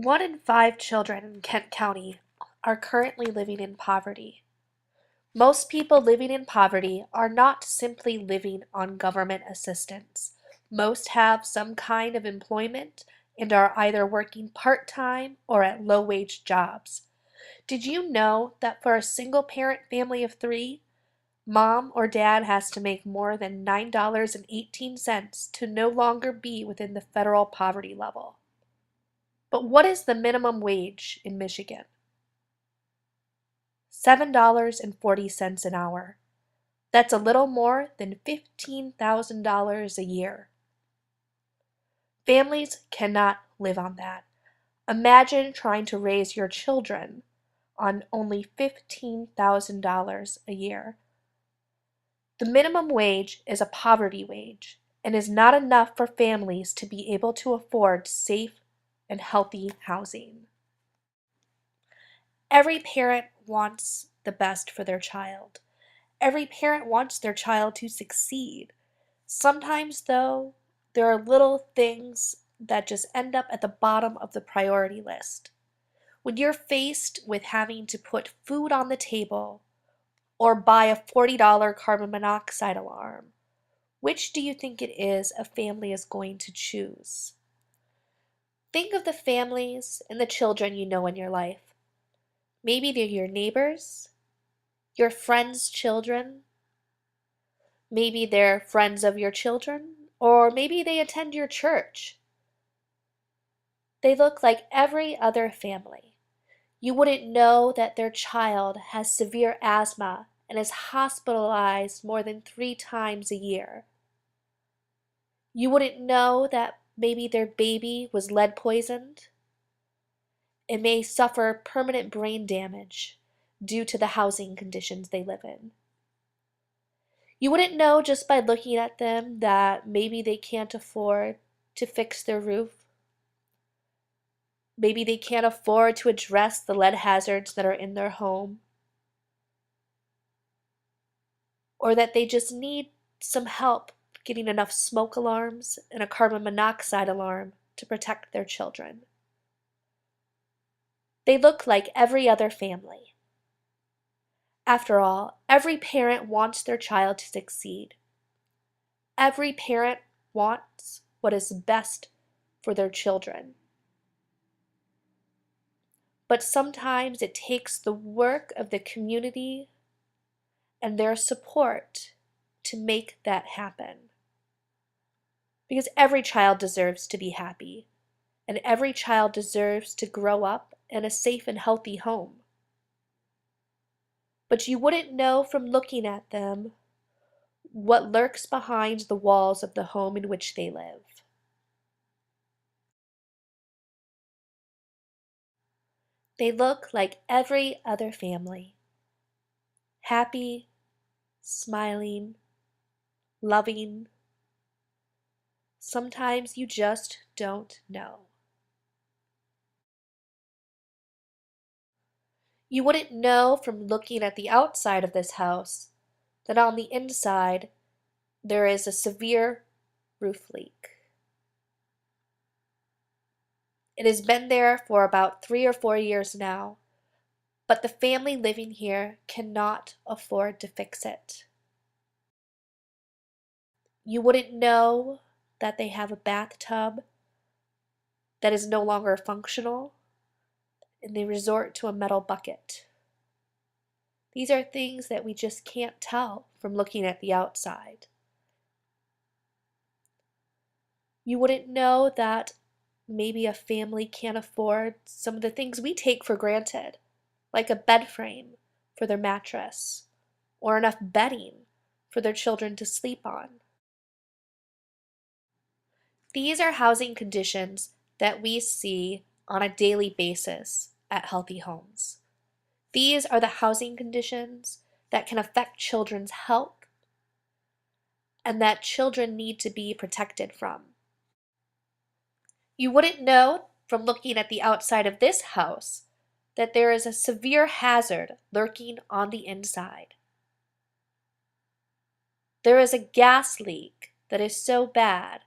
One in five children in Kent County are currently living in poverty. Most people living in poverty are not simply living on government assistance. Most have some kind of employment and are either working part-time or at low-wage jobs. Did you know that for a single-parent family of three, mom or dad has to make more than $9.18 to no longer be within the federal poverty level? But what is the minimum wage in Michigan? $7.40 an hour. That's a little more than $15,000 a year. Families cannot live on that. Imagine trying to raise your children on only $15,000 a year. The minimum wage is a poverty wage and is not enough for families to be able to afford safe and healthy housing. Every parent wants the best for their child. Every parent wants their child to succeed. Sometimes, though, there are little things that just end up at the bottom of the priority list. When you're faced with having to put food on the table or buy a $40 carbon monoxide alarm, which do you think it is a family is going to choose? Think of the families and the children you know in your life. Maybe they're your neighbors, your friends' children. Maybe they're friends of your children, or maybe they attend your church. They look like every other family. You wouldn't know that their child has severe asthma and is hospitalized more than 3 times a year. You wouldn't know that maybe their baby was lead poisoned and may suffer permanent brain damage due to the housing conditions they live in. You wouldn't know just by looking at them that maybe they can't afford to fix their roof. Maybe they can't afford to address the lead hazards that are in their home. Or that they just need some help getting enough smoke alarms and a carbon monoxide alarm to protect their children. They look like every other family. After all, every parent wants their child to succeed. Every parent wants what is best for their children. But sometimes it takes the work of the community and their support to make that happen. Because every child deserves to be happy, and every child deserves to grow up in a safe and healthy home. But you wouldn't know from looking at them what lurks behind the walls of the home in which they live. They look like every other family. Happy, smiling, loving. Sometimes you just don't know. You wouldn't know from looking at the outside of this house that on the inside there is a severe roof leak. It has been there for about 3 or 4 years now, but the family living here cannot afford to fix it. You wouldn't know that they have a bathtub that is no longer functional and they resort to a metal bucket. These are things that we just can't tell from looking at the outside. You wouldn't know that maybe a family can't afford some of the things we take for granted, like a bed frame for their mattress or enough bedding for their children to sleep on. These are housing conditions that we see on a daily basis at Healthy Homes. These are the housing conditions that can affect children's health and that children need to be protected from. You wouldn't know from looking at the outside of this house that there is a severe hazard lurking on the inside. There is a gas leak that is so bad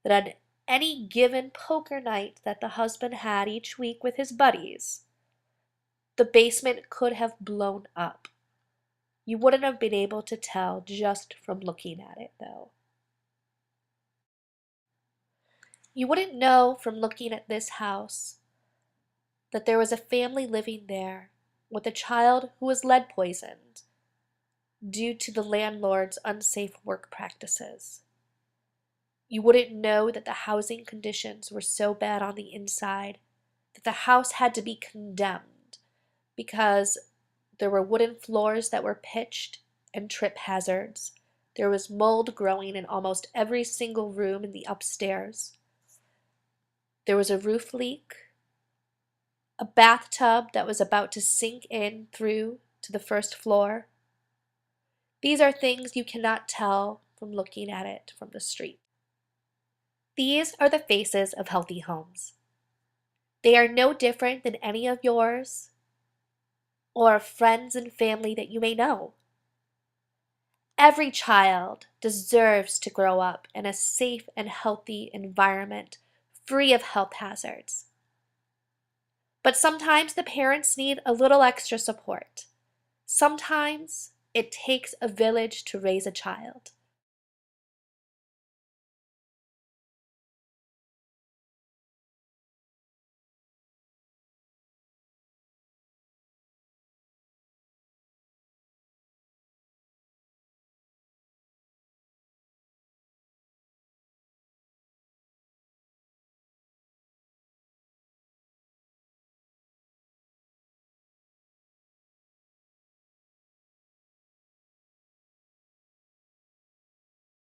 that any given poker night that the husband had each week with his buddies, the basement could have blown up. You wouldn't have been able to tell just from looking at it, though. You wouldn't know from looking at this house that there was a family living there with a child who was lead poisoned due to the landlord's unsafe work practices. You wouldn't know that the housing conditions were so bad on the inside that the house had to be condemned because there were wooden floors that were pitched and trip hazards. There was mold growing in almost every single room in the upstairs. There was a roof leak, a bathtub that was about to sink in through to the first floor. These are things you cannot tell from looking at it from the street. These are the faces of healthy homes. They are no different than any of yours or of friends and family that you may know. Every child deserves to grow up in a safe and healthy environment, free of health hazards. But sometimes the parents need a little extra support. Sometimes it takes a village to raise a child.